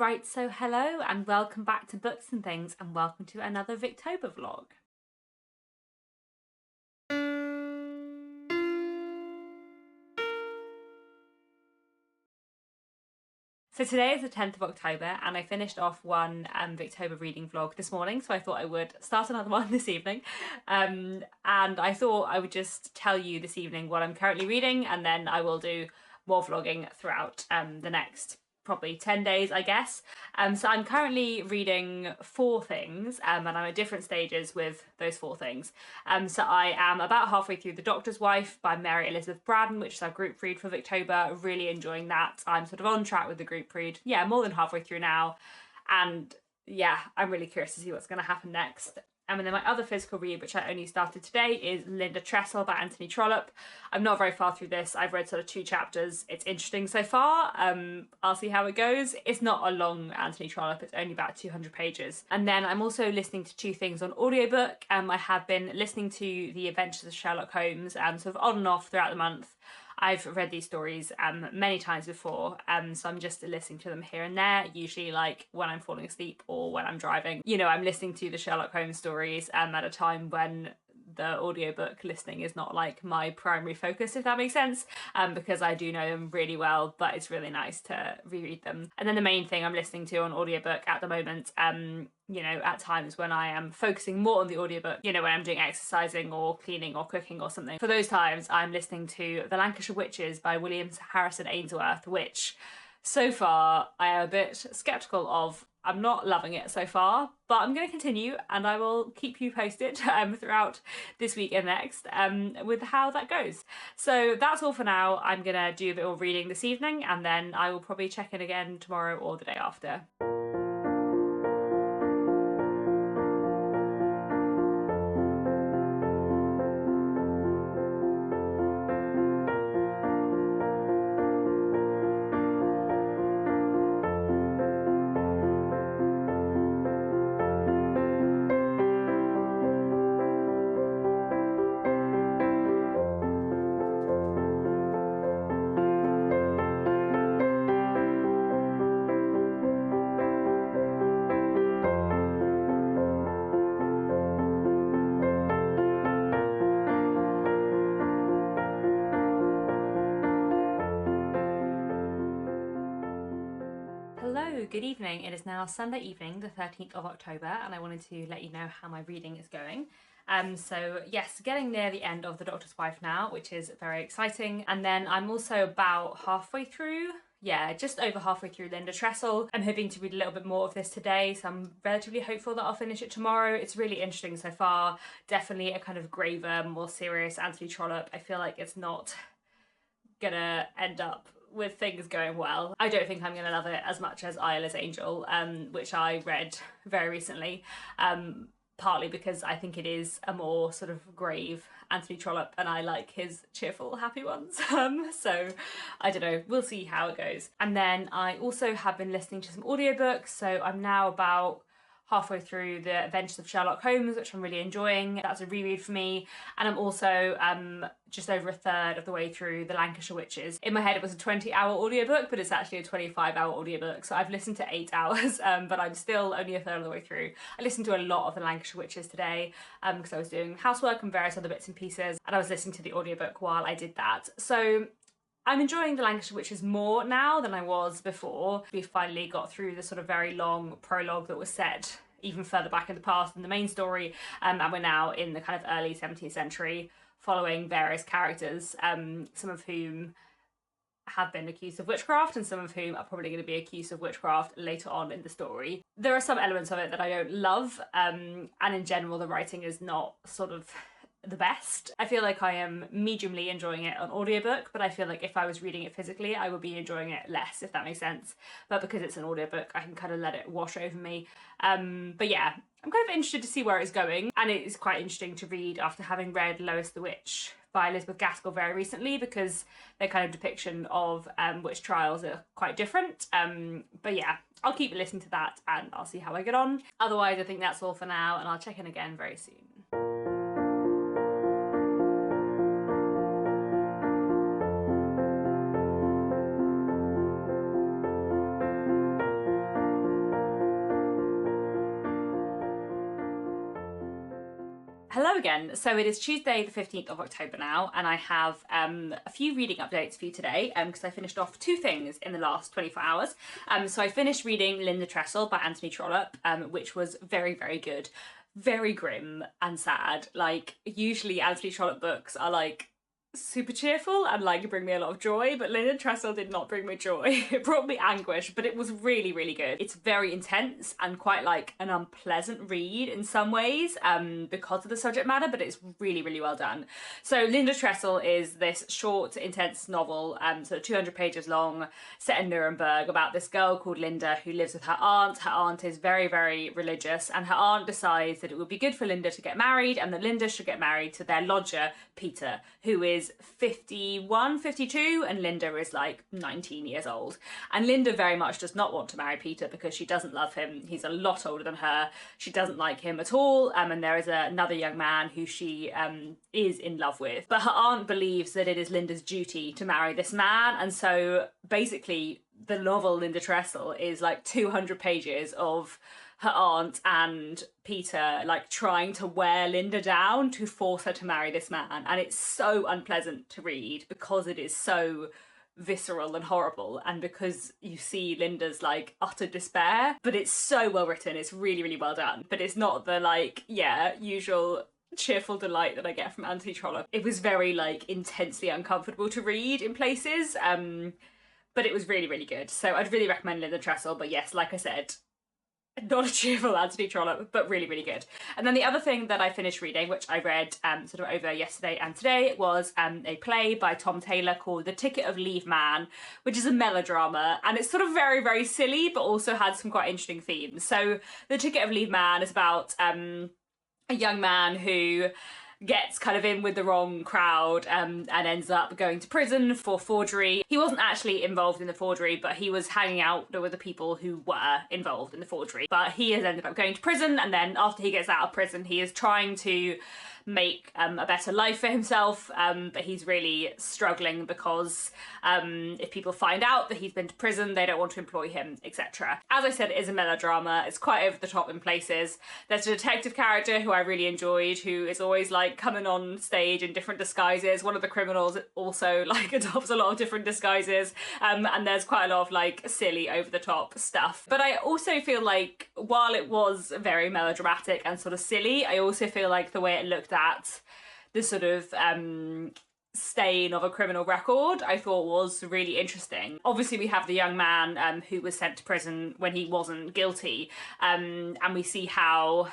Right, so hello and welcome back to Books and Things, and welcome to another Victober vlog. So today is the 10th of October and I finished off one Victober reading vlog this morning, so I thought I would start another one this evening. And I thought I would just tell you this evening what I'm currently reading, and then I will do more vlogging throughout the next probably 10 days, I guess. So I'm currently reading 4 things, and I'm at different stages with those 4 things. So I am about halfway through The Doctor's Wife by Mary Elizabeth Braddon, which is our group read for Victober. Really enjoying that. I'm sort of on track with the group read. Yeah, more than halfway through now. And yeah, I'm really curious to see what's going to happen next. And then my other physical read, which I only started today, is Linda Tressel by Anthony Trollope. I'm not very far through this. I've read sort of 2 chapters. It's interesting so far. I'll see how it goes. It's not a long Anthony Trollope. It's only about 200 pages. And then I'm also listening to 2 things on audiobook. I have been listening to The Adventures of Sherlock Holmes, sort of on and off throughout the month. I've read these stories many times before, so I'm just listening to them here and there, usually like when I'm falling asleep or when I'm driving. You know, I'm listening to the Sherlock Holmes stories at a time when the audiobook listening is not like my primary focus, if that makes sense, because I do know them really well, but it's really nice to reread them. And then the main thing I'm listening to on audiobook at the moment, you know, at times when I am focusing more on the audiobook, you know, when I'm doing exercising or cleaning or cooking or something, for those times I'm listening to The Lancashire Witches by William Harrison Ainsworth, which so far I am a bit sceptical of. I'm not loving it so far, but I'm going to continue and I will keep you posted throughout this week and next with how that goes. So that's all for now. I'm going to do a bit more reading this evening, and then I will probably check in again tomorrow or the day after. Hello, good evening. It is now Sunday evening, the 13th of October, and I wanted to let you know how my reading is going. So yes, getting near the end of The Doctor's Wife now, which is very exciting. And then I'm also about halfway through, just over halfway through Linda Tressel. I'm hoping to read a little bit more of this today, so I'm relatively hopeful that I'll finish it tomorrow. It's really interesting so far. Definitely a kind of graver, more serious Anthony Trollope. I feel like it's not gonna end up with things going well. I don't think I'm gonna love it as much as Isla's Angel, which I read very recently, partly because I think it is a more sort of grave Anthony Trollope and I like his cheerful, happy ones. So I don't know, we'll see how it goes. And then I also have been listening to some audiobooks, so I'm now about halfway through The Adventures of Sherlock Holmes, which I'm really enjoying. That's a reread for me. And I'm also just over a third of the way through The Lancashire Witches. In my head it was a 20-hour audiobook, but it's actually a 25-hour audiobook. So I've listened to 8 hours, but I'm still only a third of the way through. I listened to a lot of The Lancashire Witches today because I was doing housework and various other bits and pieces, and I was listening to the audiobook while I did that. So I'm enjoying The Lancashire Witches more now than I was before. We finally got through the sort of very long prologue that was set even further back in the past than the main story, and we're now in the kind of early 17th century, following various characters, some of whom have been accused of witchcraft and some of whom are probably going to be accused of witchcraft later on in the story. There are some elements of it that I don't love, and in general the writing is not sort of the best. I feel like I am mediumly enjoying it on audiobook, but I feel like if I was reading it physically I would be enjoying it less, if that makes sense. But because it's an audiobook I can kind of let it wash over me. But yeah, I'm kind of interested to see where it's going, and it is quite interesting to read after having read Lois the Witch by Elizabeth Gaskell very recently, because their kind of depiction of witch trials are quite different. But yeah, I'll keep listening to that and I'll see how I get on. Otherwise I think that's all for now, and I'll check in again very soon. Hello again. So it is Tuesday the 15th of October now, and I have a few reading updates for you today because I finished off two things in the last 24 hours. So I finished reading Linda Tressel by Anthony Trollope, which was very, very good. Very grim and sad. Like, usually Anthony Trollope books are like super cheerful and like bring me a lot of joy, but Linda Tressel did not bring me joy. It brought me anguish, but it was really, really good. It's very intense and quite like an unpleasant read in some ways because of the subject matter, but it's really, really well done. So Linda Tressel is this short, intense novel, sort of 200 pages long, set in Nuremberg, about this girl called Linda who lives with her aunt. Her aunt is very, very religious, and her aunt decides that it would be good for Linda to get married, and that Linda should get married to their lodger, Peter, who is 51, 52, and Linda is like 19 years old. And Linda very much does not want to marry Peter because she doesn't love him. He's a lot older than her. She doesn't like him at all. And there is another young man who she is in love with. But her aunt believes that it is Linda's duty to marry this man. And so basically the novel Linda Tressel is like 200 pages of her aunt and Peter like trying to wear Linda down to force her to marry this man, and it's so unpleasant to read because it is so visceral and horrible, and because you see Linda's like utter despair, but it's so well written. It's really, really well done, but it's not the like usual cheerful delight that I get from Anthony Trollope. It was very like intensely uncomfortable to read in places, but it was really, really good. So I'd really recommend Linda Tressel, but yes, like I said, not a cheerful Anthony Trollope, but really, really good. And then the other thing that I finished reading, which I read sort of over yesterday and today, was a play by Tom Taylor called The Ticket of Leave Man, which is a melodrama, and it's sort of very, very silly, but also had some quite interesting themes. So The Ticket of Leave Man is about a young man who gets kind of in with the wrong crowd and ends up going to prison for forgery. He wasn't actually involved in the forgery, but he was hanging out with the people who were involved in the forgery. But he has ended up going to prison, and then after he gets out of prison, he is trying to make a better life for himself, but he's really struggling because if people find out that he's been to prison, they don't want to employ him, etc. As I said, it is a melodrama. It's quite over the top in places. There's a detective character who I really enjoyed, who is always like coming on stage in different disguises. One of the criminals also like adopts a lot of different disguises, and there's quite a lot of like silly over the top stuff. But I also feel like while it was very melodramatic and sort of silly, I also feel like the way it looked at the sort of stain of a criminal record, I thought was really interesting. Obviously we have the young man who was sent to prison when he wasn't guilty, and we see how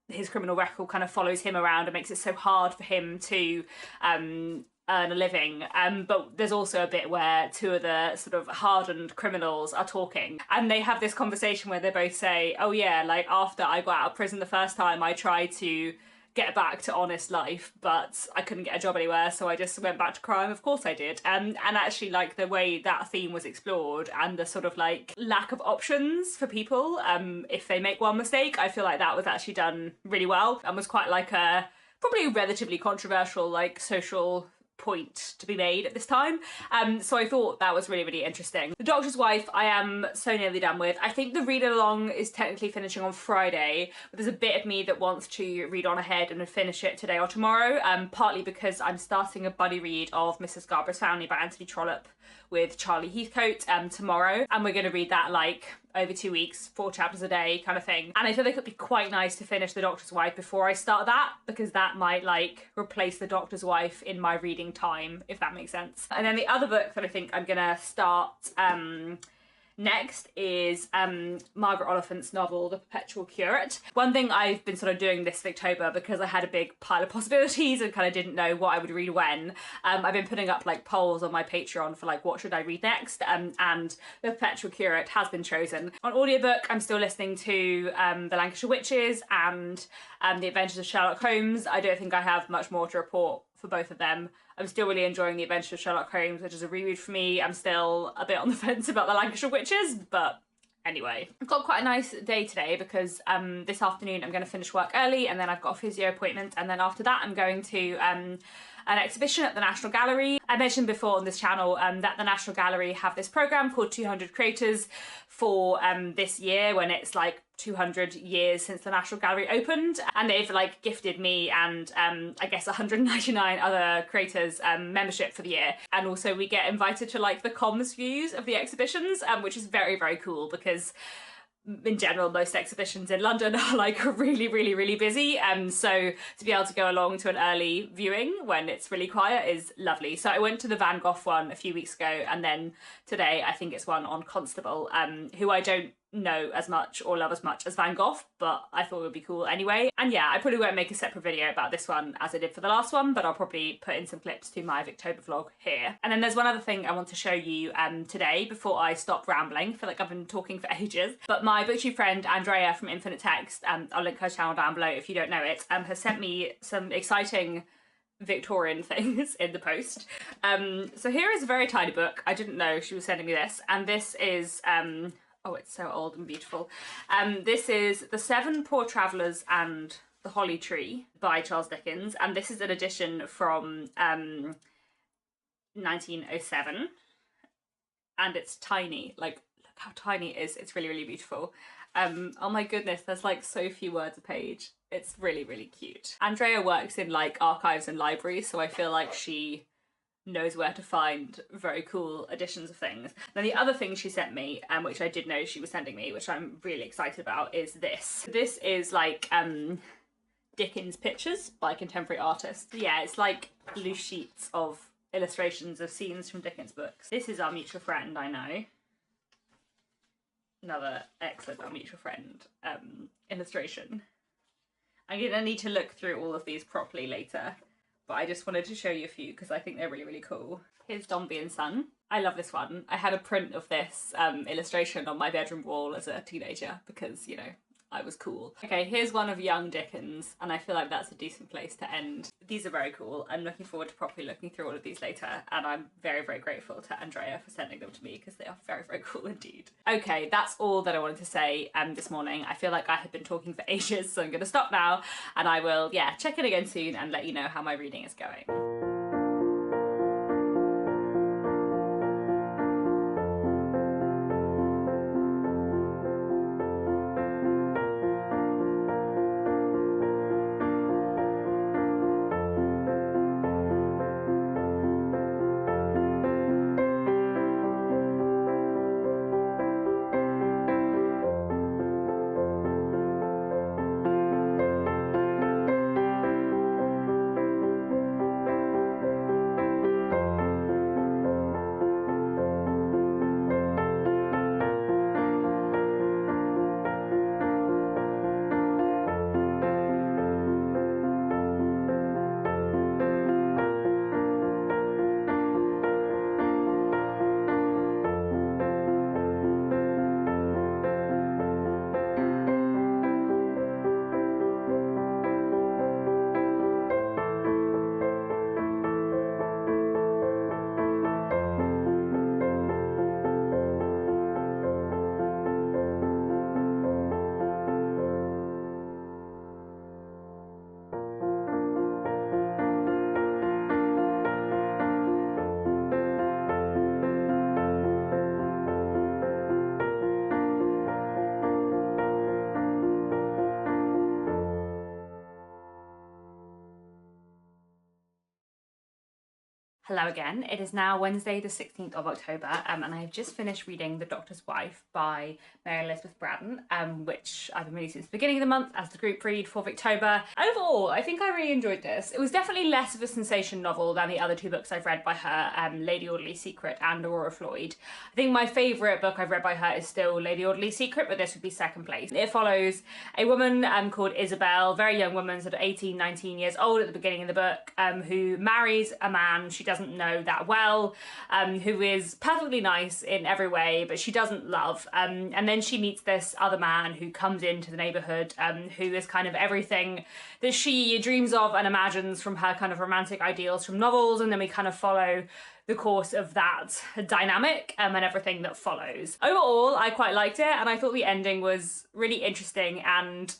his criminal record kind of follows him around and makes it so hard for him to earn a living, but there's also a bit where two of the sort of hardened criminals are talking, and they have this conversation where they both say, oh yeah, like after I got out of prison the first time, I tried to get back to honest life, but I couldn't get a job anywhere, so I just went back to crime. Of course I did. And actually, like, the way that theme was explored and the sort of like lack of options for people if they make one mistake, I feel like that was actually done really well and was quite like a probably relatively controversial like social point to be made at this time. So I thought that was really, really interesting. The Doctor's Wife I am so nearly done with. I think the read along is technically finishing on Friday, but there's a bit of me that wants to read on ahead and finish it today or tomorrow, partly because I'm starting a buddy read of Mrs. Scarborough's Family by Anthony Trollope with Charlie Heathcote tomorrow, and we're going to read that like over 2 weeks, 4 chapters a day kind of thing. And I feel like it'd be quite nice to finish The Doctor's Wife before I start that, because that might like replace The Doctor's Wife in my reading time, if that makes sense. And then the other book that I think I'm gonna start next is Margaret Oliphant's novel, The Perpetual Curate. One thing I've been sort of doing this Victober, because I had a big pile of possibilities and kind of didn't know what I would read when, I've been putting up like polls on my Patreon for like what should I read next, and The Perpetual Curate has been chosen. On audiobook, I'm still listening to The Lancashire Witches and The Adventures of Sherlock Holmes. I don't think I have much more to report for both of them. I'm still really enjoying The Adventures of Sherlock Holmes, which is a reread for me. I'm still a bit on the fence about The Lancashire Witches, but anyway. I've got quite a nice day today because this afternoon I'm going to finish work early, and then I've got a physio appointment, and then after that I'm going to an exhibition at the National Gallery. I mentioned before on this channel that the National Gallery have this programme called 200 Creators for this year, when it's like 200 years since the National Gallery opened, and they've like gifted me and I guess 199 other creators membership for the year. And also we get invited to like the comms views of the exhibitions, which is very, very cool, because in general most exhibitions in London are like really busy, so to be able to go along to an early viewing when it's really quiet is lovely. So I went to the Van Gogh one a few weeks ago, and then today I think it's one on Constable, who I don't know as much or love as much as Van Gogh, but I thought it would be cool anyway. And yeah, I probably won't make a separate video about this one as I did for the last one, but I'll probably put in some clips to my Victober vlog here. And then there's one other thing I want to show you today before I stop rambling. I feel like I've been talking for ages, but my booktube friend Andrea from Infinite Text, I'll link her channel down below if you don't know it, has sent me some exciting Victorian things in the post. So here is a very tiny book. I didn't know she was sending me this, and this is oh, it's so old and beautiful. This is The Seven Poor Travellers and the Holly Tree by Charles Dickens, and this is an edition from 1907, and it's tiny. Like, look how tiny it is. It's really beautiful. Oh my goodness, there's like so few words a page. It's really cute. Andrea works in like archives and libraries, so I feel like she knows where to find very cool editions of things. Then the other thing she sent me, which I did know she was sending me, which I'm really excited about, is this. This is like Dickens pictures by contemporary artists. Yeah, it's like loose sheets of illustrations of scenes from Dickens books. This is Our Mutual Friend, I know. Another excellent Our Mutual Friend illustration. I'm gonna need to look through all of these properly later, but I just wanted to show you a few because I think they're really cool. Here's Dombey and Son. I love this one. I had a print of this illustration on my bedroom wall as a teenager because, you know, I was cool. Okay, here's one of young Dickens, and I feel like that's a decent place to end. These are very cool. I'm looking forward to properly looking through all of these later, and I'm very grateful to Andrea for sending them to me because they are very cool indeed. Okay, that's all that I wanted to say this morning. I feel like I have been talking for ages, so I'm gonna stop now, and I will, yeah, check in again soon and let you know how my reading is going. Hello again. It is now Wednesday the 16th of October and I have just finished reading The Doctor's Wife by Mary Elizabeth Braddon, which I've been reading since the beginning of the month as the group read for Victober. Overall, I think I really enjoyed this. It was definitely less of a sensation novel than the other two books I've read by her, Lady Audley's Secret and Aurora Floyd. I think my favourite book I've read by her is still Lady Audley's Secret, but this would be second place. It follows a woman called Isabel, very young woman, sort of 18, 19 years old at the beginning of the book, who marries a man she doesn't know that well, who is perfectly nice in every way, but she doesn't love. And then she meets this other man who comes into the neighbourhood, who is kind of everything that she dreams of and imagines from her kind of romantic ideals from novels. And then we kind of follow the course of that dynamic and everything that follows. Overall, I quite liked it, and I thought the ending was really interesting and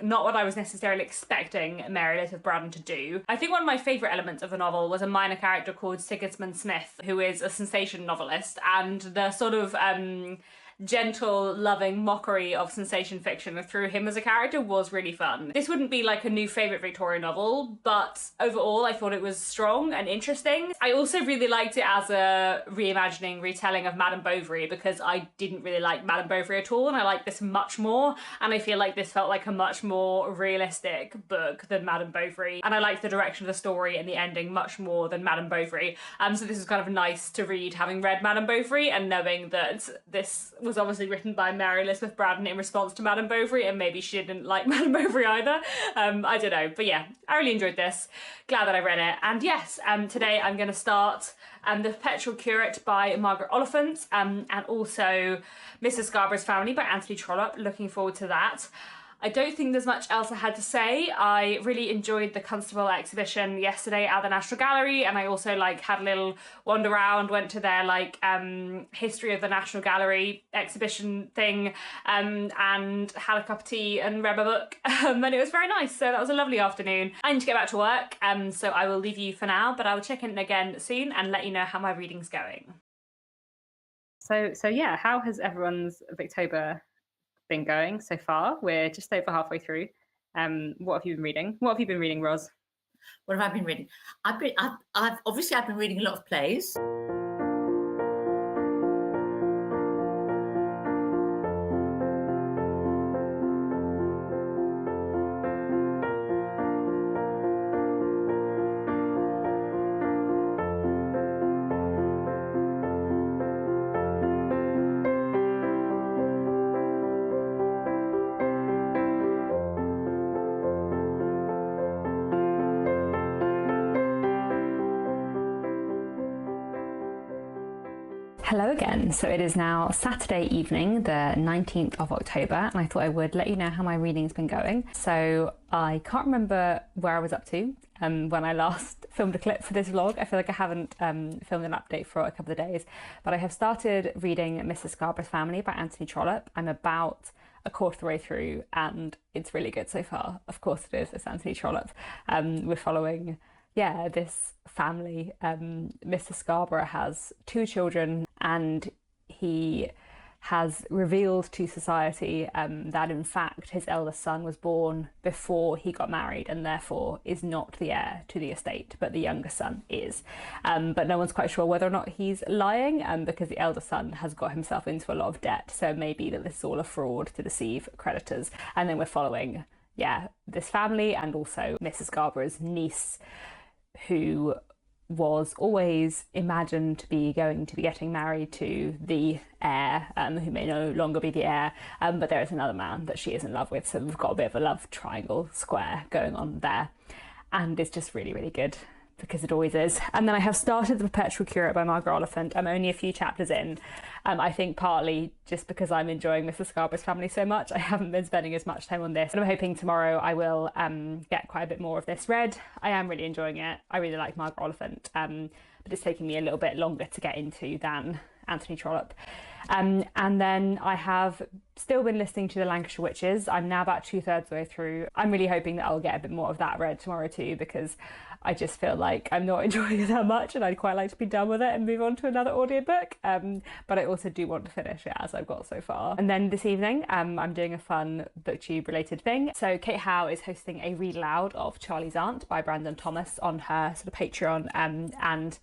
not what I was necessarily expecting Mary Elizabeth Braddon to do. I think one of my favourite elements of the novel was a minor character called Sigismund Smith, who is a sensation novelist, and the sort of gentle, loving mockery of sensation fiction through him as a character was really fun. This wouldn't be like a new favourite Victorian novel, but overall I thought it was strong and interesting. I also really liked it as a reimagining, retelling of Madame Bovary, because I didn't really like Madame Bovary at all, and I like this much more, and I feel like this felt like a much more realistic book than Madame Bovary, and I liked the direction of the story and the ending much more than Madame Bovary. So this was kind of nice to read, having read Madame Bovary and knowing that this was obviously written by Mary Elizabeth Braddon in response to Madame Bovary, and maybe she didn't like Madame Bovary either. I don't know, but yeah, I really enjoyed this. Glad that I read it. And yes, today I'm going to start The Perpetual Curate by Margaret Oliphant, and also Mrs. Scarborough's Family by Anthony Trollope. Looking forward to that. I don't think there's much else I had to say. I really enjoyed the Constable exhibition yesterday at the National Gallery, and I also had a little wander around, went to their history of the National Gallery exhibition thing, and had a cup of tea and read my book, and it was very nice. So that was a lovely afternoon. I need to get back to work, so I will leave you for now, but I will check in again soon and let you know how my reading's going. So yeah, how has everyone's Victober been going so far? We're just over halfway through. What have you been reading? What have you been reading, Ros? What have I been reading? I've been reading a lot of plays. Hello again. So it is now Saturday evening, the 19th of October, and I thought I would let you know how my reading's been going. So I can't remember where I was up to when I last filmed a clip for this vlog. I feel like I haven't filmed an update for a couple of days, but I have started reading Mrs. Scarborough's Family by Anthony Trollope. I'm about a quarter of the way through, and it's really good so far. Of course it is, it's Anthony Trollope. We're following this family. Mr. Scarborough has 2 children, and he has revealed to society that in fact his eldest son was born before he got married and therefore is not the heir to the estate, but the younger son is. But no one's quite sure whether or not he's lying, because the elder son has got himself into a lot of debt, so it may be that this is all a fraud to deceive creditors. And then we're following this family and also Mrs. Scarborough's niece, who was always imagined to be going to be getting married to the heir, who may no longer be the heir, but there is another man that she is in love with, so we've got a bit of a love triangle square going on there, and it's just really, really good, because it always is. And then I have started The Perpetual Curate by Margaret Oliphant. I'm only a few chapters in. I think partly just because I'm enjoying Mrs. Scarborough's Family so much, I haven't been spending as much time on this. And I'm hoping tomorrow I will get quite a bit more of this read. I am really enjoying it. I really like Margaret Oliphant, but it's taking me a little bit longer to get into than Anthony Trollope. And then I have still been listening to The Lancashire Witches. I'm now about 2/3 the way through. I'm really hoping that I'll get a bit more of that read tomorrow too, because I just feel like I'm not enjoying it that much, and I'd quite like to be done with it and move on to another audiobook. But I also do want to finish it as I've got so far. And then this evening, I'm doing a fun booktube related thing. So Kate Howe is hosting a read aloud of Charlie's Aunt by Brandon Thomas on her sort of Patreon, and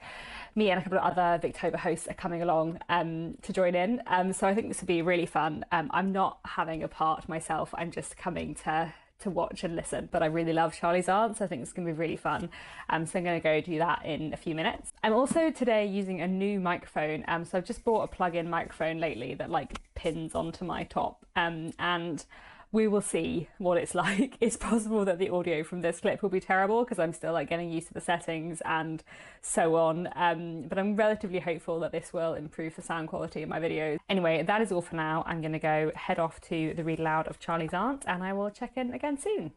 me and a couple of other Victober hosts are coming along to join in. So I think this will be really fun. I'm not having a part myself, I'm just coming to watch and listen, but I really love Charlie's Aunt, so I think it's going to be really fun. So I'm going to go do that in a few minutes. I'm also today using a new microphone, so I've just bought a plug-in microphone lately that pins onto my top, and we will see what it's like. It's possible that the audio from this clip will be terrible because I'm still getting used to the settings and so on, but I'm relatively hopeful that this will improve the sound quality of my videos. Anyway, that is all for now. I'm going to go head off to the read aloud of Charlie's Aunt, and I will check in again soon.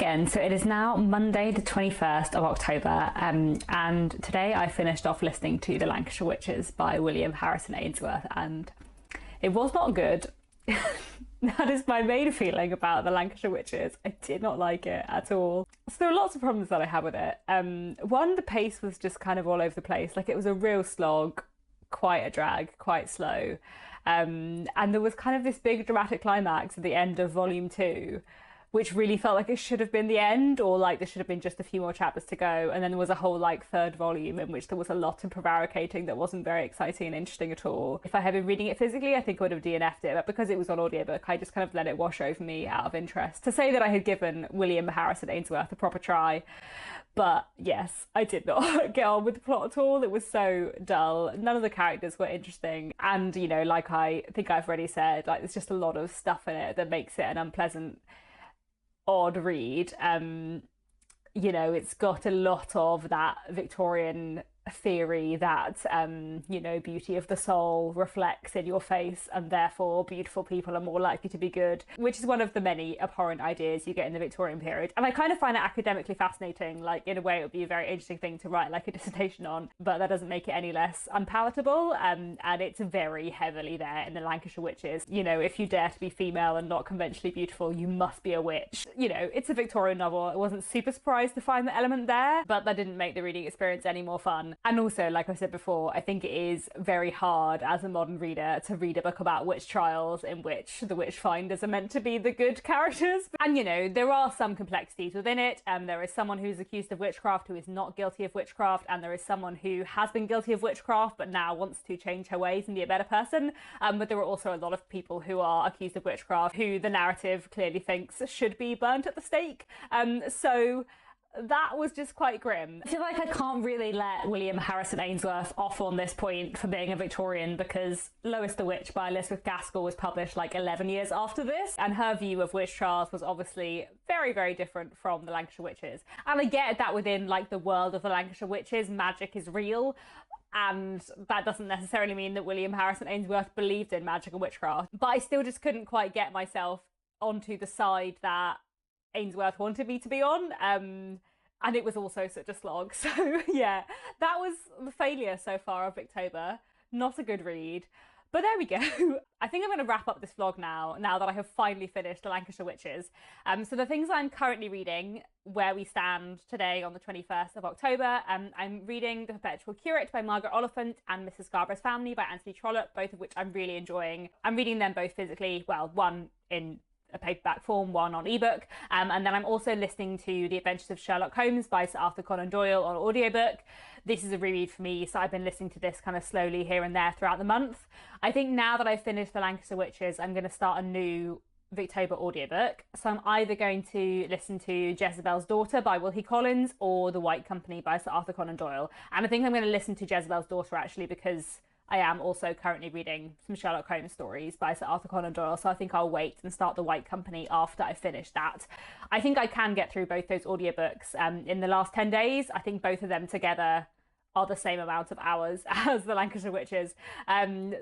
again. So it is now Monday, the 21st of October, and today I finished off listening to The Lancashire Witches by William Harrison Ainsworth, and it was not good. That is my main feeling about The Lancashire Witches. I did not like it at all. So there are lots of problems that I have with it. One, the pace was just kind of all over the place. Like, it was a real slog, quite a drag, quite slow. And there was kind of this big dramatic climax at the end of volume 2, which really felt like it should have been the end, or like there should have been just a few more chapters to go. And then there was a whole like third volume in which there was a lot of prevaricating that wasn't very exciting and interesting at all. If I had been reading it physically, I think I would have DNF'd it, but because it was on audiobook, I just kind of let it wash over me out of interest. To say that I had given William Harrison Ainsworth a proper try. But yes, I did not get on with the plot at all. It was so dull. None of the characters were interesting. And, you know, like I think I've already said, like there's just a lot of stuff in it that makes it an unpleasant, odd read. You know, it's got a lot of that Victorian theory that you know, beauty of the soul reflects in your face and therefore beautiful people are more likely to be good, which is one of the many abhorrent ideas you get in the Victorian period. And I kind of find it academically fascinating. Like, in a way it would be a very interesting thing to write like a dissertation on, but that doesn't make it any less unpalatable. And it's very heavily there in the Lancashire Witches. You know, if you dare to be female and not conventionally beautiful, you must be a witch. You know, it's a Victorian novel. I wasn't super surprised to find the element there, but that didn't make the reading experience any more fun. And also, like I said before, I think it is very hard as a modern reader to read a book about witch trials in which the witch finders are meant to be the good characters. And, you know, there are some complexities within it. There is someone who's accused of witchcraft who is not guilty of witchcraft, and there is someone who has been guilty of witchcraft but now wants to change her ways and be a better person. But there are also a lot of people who are accused of witchcraft who the narrative clearly thinks should be burnt at the stake. So that was just quite grim. I feel like I can't really let William Harrison Ainsworth off on this point for being a Victorian, because Lois the Witch by Elizabeth Gaskell was published like 11 years after this, and her view of witch trials was obviously very, very different from the Lancashire Witches. And I get that within like the world of the Lancashire Witches, magic is real, and that doesn't necessarily mean that William Harrison Ainsworth believed in magic and witchcraft. But I still just couldn't quite get myself onto the side that Ainsworth wanted me to be on, and it was also such a slog. So yeah, that was the failure so far of Victober. Not a good read, but there we go. I think I'm going to wrap up this vlog now that I have finally finished The Lancashire Witches. So the things I'm currently reading, where we stand today on the 21st of October, I'm reading The Perpetual Curate by Margaret Oliphant and Mrs. Scarborough's Family by Anthony Trollope, both of which I'm really enjoying. I'm reading them both physically, well, one in a paperback form, one on ebook, and then I'm also listening to The Adventures of Sherlock Holmes by Sir Arthur Conan Doyle on audiobook. This is a reread for me, so I've been listening to this kind of slowly here and there throughout the month. I think now that I've finished The Lancashire Witches, I'm going to start a new Victober audiobook. So I'm either going to listen to Jezebel's Daughter by Wilkie Collins or The White Company by Sir Arthur Conan Doyle. And I think I'm going to listen to Jezebel's Daughter actually, because I am also currently reading some Sherlock Holmes stories by Sir Arthur Conan Doyle, so I think I'll wait and start The White Company after I finish that. I think I can get through both those audiobooks in the last 10 days. I think both of them together are the same amount of hours as The Lancashire Witches.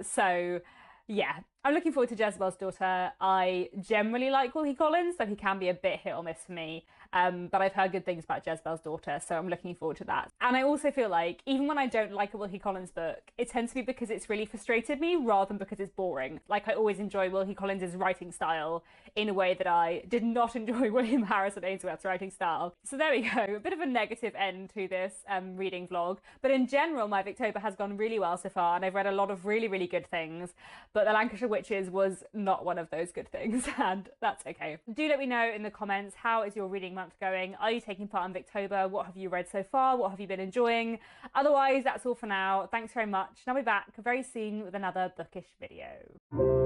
So yeah, I'm looking forward to Jezebel's Daughter. I generally like Wilkie Collins, so he can be a bit hit or miss for me. But I've heard good things about Jezebel's Daughter, so I'm looking forward to that. And I also feel like, even when I don't like a Wilkie Collins book, it tends to be because it's really frustrated me rather than because it's boring. Like, I always enjoy Wilkie Collins' writing style in a way that I did not enjoy William Harrison Ainsworth's writing style. So there we go, a bit of a negative end to this reading vlog. But in general, my Victober has gone really well so far, and I've read a lot of really, really good things. But The Lancashire Witches was not one of those good things, and that's okay. Do let me know in the comments, how is your reading month going? Are you taking part in Victober? What have you read so far? What have you been enjoying? Otherwise, that's all for now. Thanks very much, and I'll be back very soon with another bookish video.